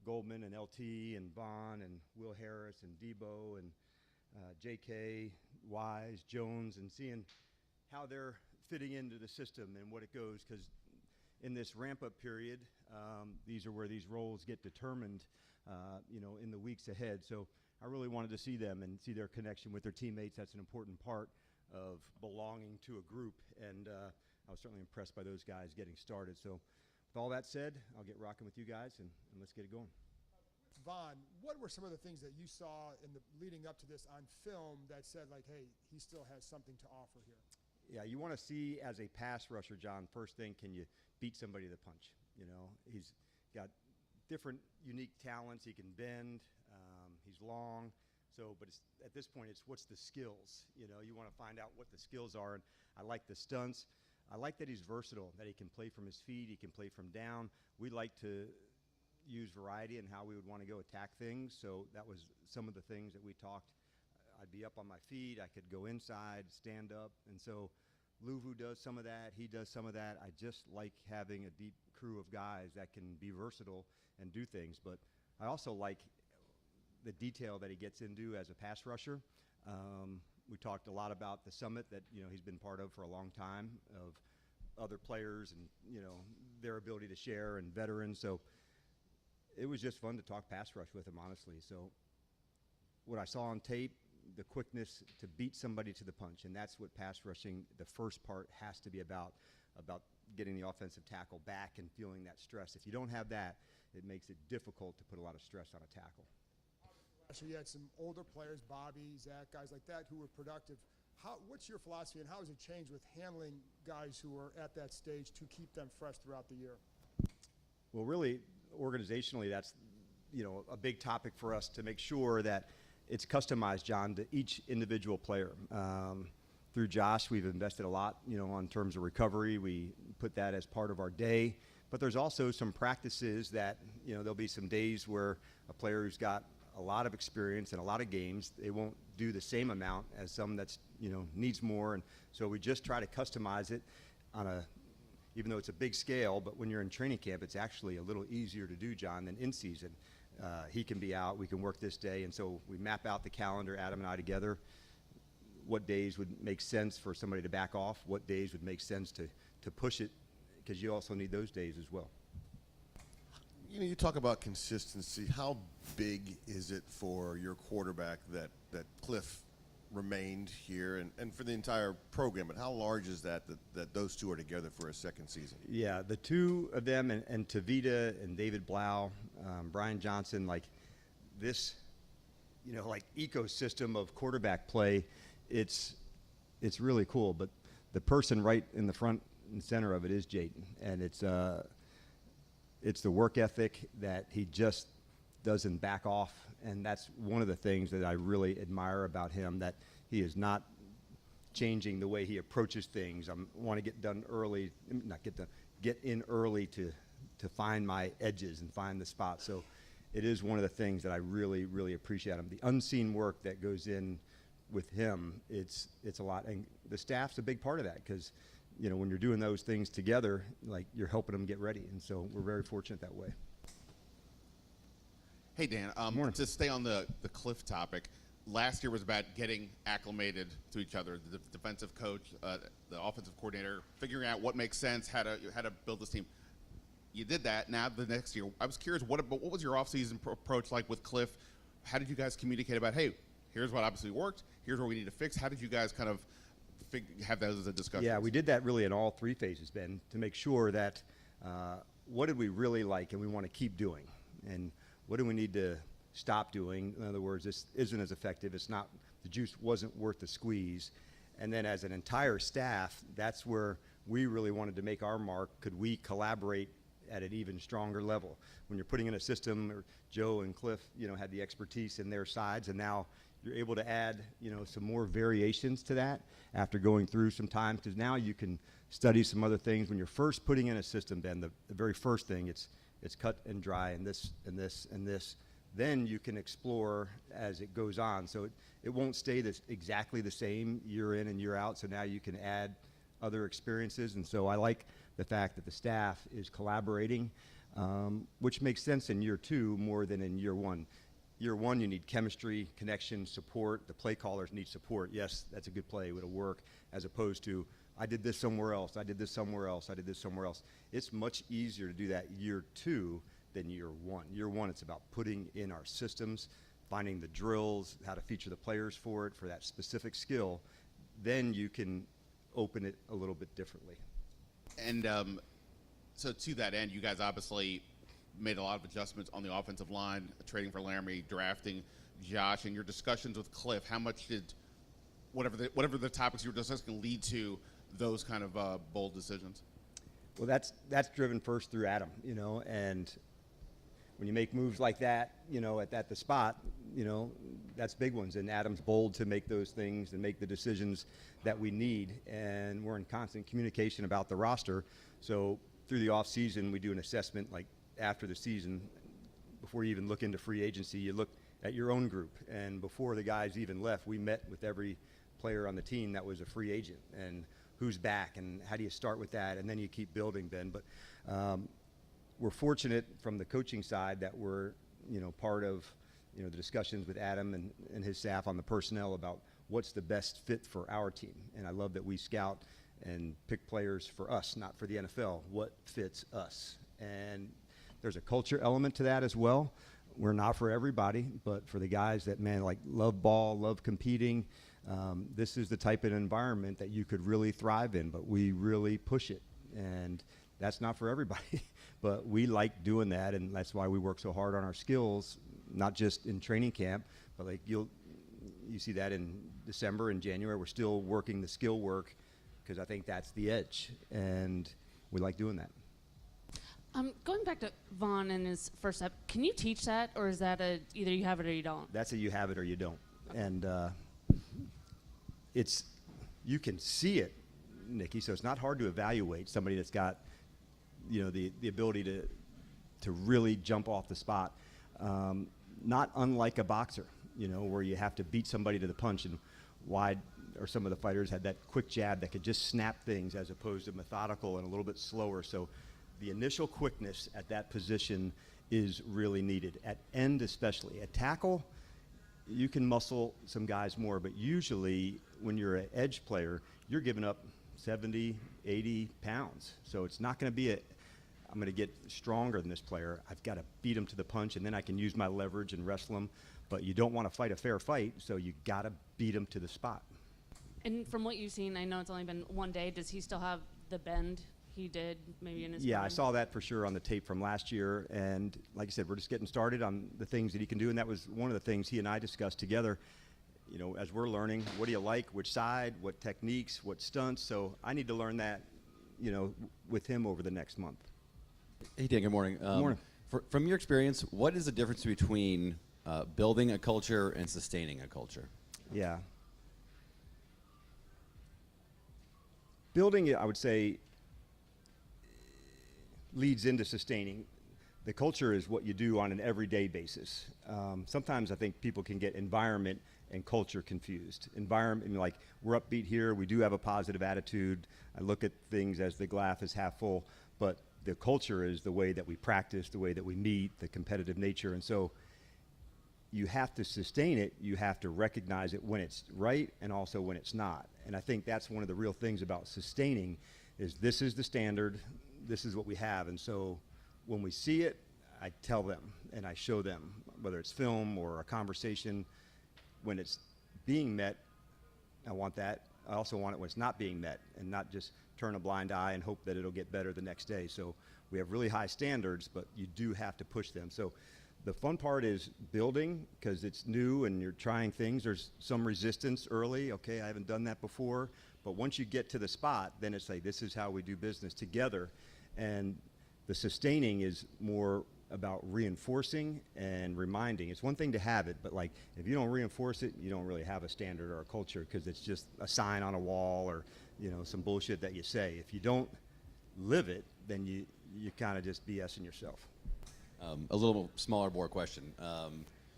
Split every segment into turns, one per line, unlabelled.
Goldman and LT and Vaughn and Will Harris and Debo and JK, Wise, Jones, and seeing how they're fitting into the system and what it goes, because in this ramp-up period, these are where these roles get determined, in the weeks ahead. So I really wanted to see them and see their connection with their teammates. That's an important part of belonging to a group, and I was certainly impressed by those guys getting started. So with all that said, I'll get rocking with you guys, and let's get it going.
Vaughn, what were some of the things that you saw in the leading up to this on film that said, like, hey, he still has something to offer here?
Yeah, you want to see as a pass rusher, John, first thing, can you beat somebody to the punch? He's got different unique talents. He can bend. He's long. So, but at this point, it's what's the skills? You want to find out what the skills are. And I like the stunts. I like that he's versatile, that he can play from his feet. He can play from down. We like to use variety in how we would want to go attack things. So that was some of the things that we talked. I'd be up on my feet. I could go inside, stand up. And so Luvu does some of that. He does some of that. I just like having a deep crew of guys that can be versatile and do things. But I also like the detail that he gets into as a pass rusher. We talked a lot about the summit that he's been part of for a long time, of other players and their ability to share and veterans. So it was just fun to talk pass rush with him, honestly. So what I saw on tape, the quickness to beat somebody to the punch, and that's what pass rushing, the first part, has to be about getting the offensive tackle back and feeling that stress. If you don't have that, it makes it difficult to put a lot of stress on a tackle.
So you had some older players, Bobby, Zach, guys like that, who were productive. What's your philosophy, and how has it changed with handling guys who are at that stage to keep them fresh throughout the year?
Well, really, organizationally, that's a big topic for us, to make sure that it's customized, John, to each individual player. Through Josh, we've invested a lot, in terms of recovery. We put that as part of our day. But there's also some practices that, there'll be some days where a player who's got a lot of experience and a lot of games, they won't do the same amount as some that's, needs more. And so we just try to customize it even though it's a big scale, but when you're in training camp, it's actually a little easier to do, John, than in season. He can be out, we can work this day, and so we map out the calendar, Adam and I together, what days would make sense for somebody to back off, what days would make sense to push it, because you also need those days as well.
You talk about consistency. How big is it for your quarterback that Cliff remained here and for the entire program? But how large is that those two are together for a second season?
Yeah, the two of them and Tavita and David Blau, Brian Johnson, like this, like ecosystem of quarterback play, it's really cool. But the person right in the front and center of it is Jaden, and it's the work ethic that he just doesn't back off, and that's one of the things that I really admire about him, that he is not changing the way he approaches things. I want to get in early to find my edges and find the spot. So it is one of the things that I really, really appreciate him. The unseen work that goes in with him, it's a lot, and the staff's a big part of that, because when you're doing those things together, like, you're helping them get ready, and so we're very fortunate that way.
Hey, Dan, to stay on the Cliff topic, last year was about getting acclimated to each other, the defensive coach, the offensive coordinator, figuring out what makes sense, how to build this team. You did that. Now the next year, I was curious, what was your offseason approach like with Cliff? How did you guys communicate about, hey, here's what obviously worked, here's what we need to fix? How did you guys kind of have those as a discussion?
Yeah, we did that really in all three phases, Ben, to make sure that what did we really like and we want to keep doing, and what do we need to stop doing? In other words, this isn't as effective. It's not, the juice wasn't worth the squeeze. And then as an entire staff, that's where we really wanted to make our mark. Could we collaborate at an even stronger level? When you're putting in a system, or Joe and Cliff, had the expertise in their sides, and now you're able to add, some more variations to that after going through some time, because now you can study some other things. When you're first putting in a system, Ben, the very first thing, it's cut and dry, and this and this and this. Then you can explore as it goes on. So it won't stay exactly the same year in and year out. So now you can add other experiences. And so I like the fact that the staff is collaborating. which makes sense in year 2 more than in year 1. Year 1, you need chemistry, connection, support. The play callers need support. Yes, that's a good play. It'll work, as opposed to, I did this somewhere else, I did this somewhere else, I did this somewhere else. It's much easier to do that year 2 than year 1. Year 1, it's about putting in our systems, finding the drills, how to feature the players for it, for that specific skill. Then you can open it a little bit differently.
And so to that end, you guys obviously made a lot of adjustments on the offensive line, trading for Laramie, drafting Josh. In your discussions with Cliff, how much did whatever the topics you were discussing lead to those kind of bold decisions?
Well, that's driven first through Adam, and when you make moves like that, at the spot, that's big ones. And Adam's bold to make those things and make the decisions that we need. And we're in constant communication about the roster. So through the off season, we do an assessment like after the season. Before you even look into free agency, you look at your own group. And before the guys even left, we met with every player on the team that was a free agent and who's back and how do you start with that, and then you keep building, Ben. But we're fortunate from the coaching side that we're part of the discussions with Adam and his staff on the personnel about what's the best fit for our team. And I love that we scout and pick players for us, not for the NFL. What fits us? And there's a culture element to that as well. We're not for everybody, but for the guys that love ball, love competing, this is the type of environment that you could really thrive in, but we really push it. And that's not for everybody, but we like doing that, and that's why we work so hard on our skills, not just in training camp, but you see that in December and January. We're still working the skill work because I think that's the edge, and we like doing that.
Going back to Vaughn and his first step, can you teach that, or is that either you have it or you don't?
That's a you have it or you don't. Okay. And you can see it, Nikki, so it's not hard to evaluate somebody that's got the ability to really jump off the spot. Not unlike a boxer, where you have to beat somebody to the punch, and wide or some of the fighters had that quick jab that could just snap things as opposed to methodical and a little bit slower. So the initial quickness at that position is really needed, at end especially. At tackle, you can muscle some guys more, but usually when you're an edge player, you're giving up 70, 80 pounds. So it's not going to be I'm going to get stronger than this player. I've got to beat him to the punch, and then I can use my leverage and wrestle him. But you don't want to fight a fair fight, so you got to beat him to the spot.
And from what you've seen, I know it's only been one day, does he still have the bend he did maybe in his
Yeah,
mind?
I saw that for sure on the tape from last year. And like I said, we're just getting started on the things that he can do. And that was one of the things he and I discussed together, as we're learning, what do you like, which side, what techniques, what stunts. So I need to learn that, with him over the next month.
Hey, Dan, good morning.
Good morning.
From your experience, what is the difference between building a culture and sustaining a culture?
Yeah. Building it, I would say, leads into sustaining. The culture is what you do on an everyday basis. Sometimes I think people can get environment and culture confused. Environment, like we're upbeat here, we do have a positive attitude. I look at things as the glass is half full, but the culture is the way that we practice, the way that we meet, the competitive nature. And so you have to sustain it. You have to recognize it when it's right and also when it's not. And I think that's one of the real things about sustaining is this is the standard, this is what we have. And so when we see it, I tell them and I show them, whether it's film or a conversation. When it's being met, I want that. I also want it when it's not being met, and not just turn a blind eye and hope that it'll get better the next day. So we have really high standards, but you do have to push them. So the fun part is building, because it's new and you're trying things. There's some resistance early. Okay, I haven't done that before. But once you get to the spot, then it's like, this is how we do business together. And the sustaining is more about reinforcing and reminding. It's one thing to have it, but like if you don't reinforce it, you don't really have a standard or a culture, because it's just a sign on a wall or some bullshit that you say. If you don't live it, then you kind of just BSing yourself.
A little smaller bore question.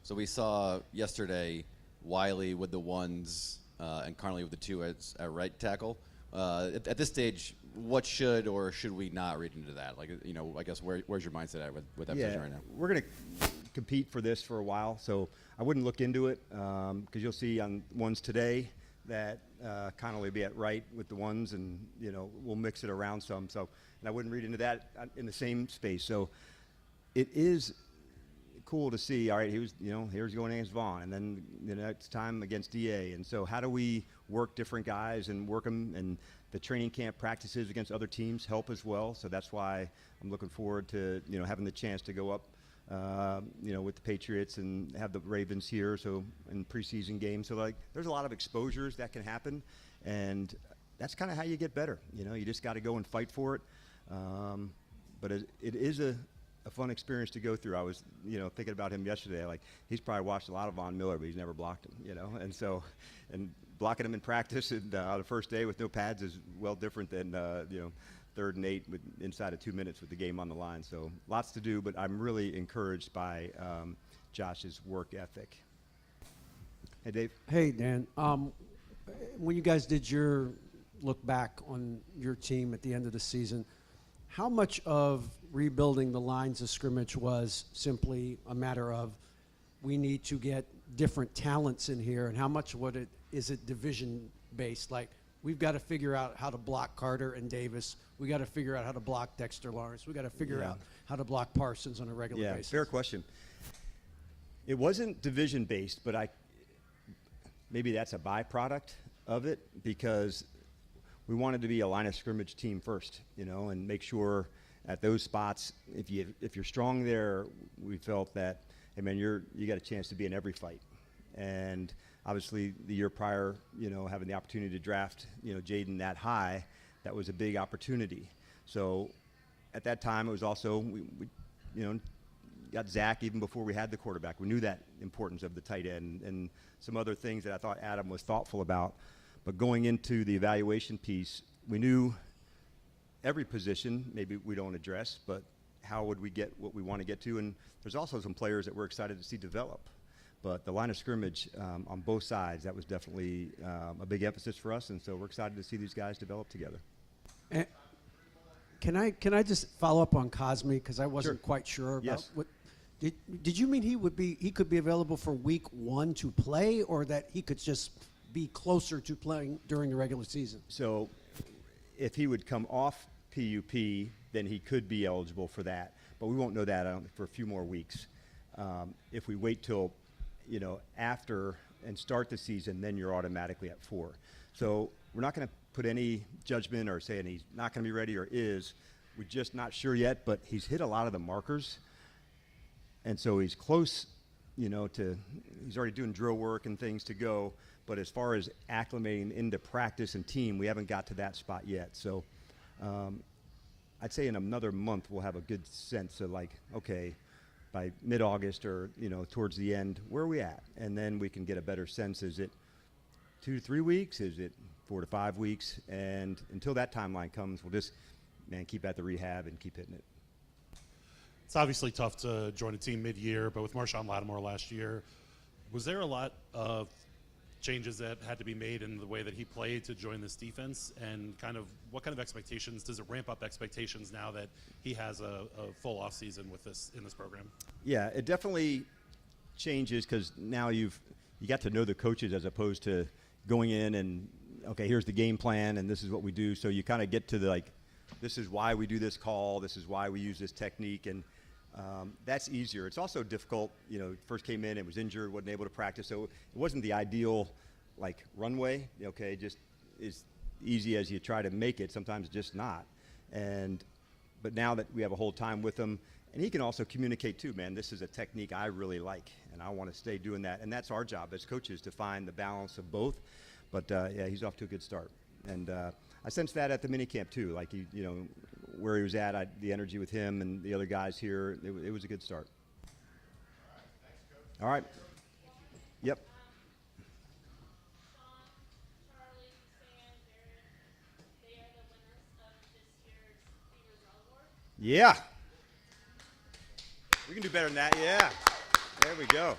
So we saw yesterday Wiley with the ones and Connolly with the two at right tackle. At this stage, what should or should we not read into that? Like, I guess where's your mindset at with that position right now?
We're going to compete for this for a while, so I wouldn't look into it because you'll see on ones today that Connolly will be at right with the ones, and we'll mix it around some. So, and I wouldn't read into that in the same space. So, it is cool to see. All right, he was, here's going against Vaughn, and then the next time against DA. And so, how do we work different guys and work them? And the training camp practices against other teams help as well. So that's why I'm looking forward to having the chance to go up, with the Patriots and have the Ravens here. So in preseason games, so there's a lot of exposures that can happen, and that's kind of how you get better. You just got to go and fight for it. But it is a fun experience to go through. I was, thinking about him yesterday. He's probably watched a lot of Von Miller, but he's never blocked him. And so, and blocking him in practice and the first day with no pads is well different than 3rd and 8 inside of 2 minutes with the game on the line. So lots to do, but I'm really encouraged by Josh's work ethic. Hey, Dave.
Hey, Dan. When you guys did your look back on your team at the end of the season, how much of rebuilding the lines of scrimmage was simply a matter of we need to get different talents in here, and how much is it division based? Like, we've got to figure out how to block Carter and Davis. We got to figure out how to block Dexter Lawrence. We got to figure out how to block Parsons on a regular basis.
Fair question. It wasn't division based, but maybe that's a byproduct of it, because we wanted to be a line of scrimmage team first, and make sure at those spots, if you're strong there, we felt that, hey man, you got a chance to be in every fight. And obviously the year prior, having the opportunity to draft, Jaden that high, that was a big opportunity. So at that time, it was also, we got Zach even before we had the quarterback. We knew that importance of the tight end and some other things that I thought Adam was thoughtful about. But going into the evaluation piece, we knew every position maybe we don't address, but how would we get what we want to get to? And there's also some players that we're excited to see develop. But the line of scrimmage on both sides, that was definitely a big emphasis for us, and so we're excited to see these guys develop together.
And can I just follow up on Cosmi, because I wasn't quite sure about
Yes.
what. Did you mean he could be available for week 1 to play, or that he could just be closer to playing during the regular season?
So if he would come off PUP, then he could be eligible for that. But we won't know that for a few more weeks. If we wait till after and start the season, then you're automatically at 4. So we're not going to put any judgment or saying he's not going to be ready or is. We're just not sure yet, but he's hit a lot of the markers. And so he's close, he's already doing drill work and things to go. But as far as acclimating into practice and team, we haven't got to that spot yet. So I'd say in another month we'll have a good sense of okay, by mid-August or, towards the end, where are we at? And then we can get a better sense. Is it 2 to 3 weeks? Is it 4 to 5 weeks? And until that timeline comes, we'll just, keep at the rehab and keep hitting it.
It's obviously tough to join a team mid-year, but with Marshon Lattimore last year, was there a lot of changes that had to be made in the way that he played to join this defense, and what kind of expectations does it ramp up expectations now that he has a full offseason in this program?
Yeah, it definitely changes, because now you got to know the coaches as opposed to going in and, okay, here's the game plan and this is what we do. So you kind of get to this is why we do this call, this is why we use this technique, and that's easier. It's also difficult, first came in, it was injured, wasn't able to practice, so it wasn't the ideal runway, okay, just as easy as you try to make it, sometimes just not. But now that we have a whole time with him, and he can also communicate too, man, this is a technique I really like, and I want to stay doing that, and that's our job as coaches, to find the balance of both. But he's off to a good start, and I sensed that at the minicamp too, where he was at, the energy with him and the other guys here, it was a good start. All right. Yep. Yeah. We can do better than that, yeah. There we go.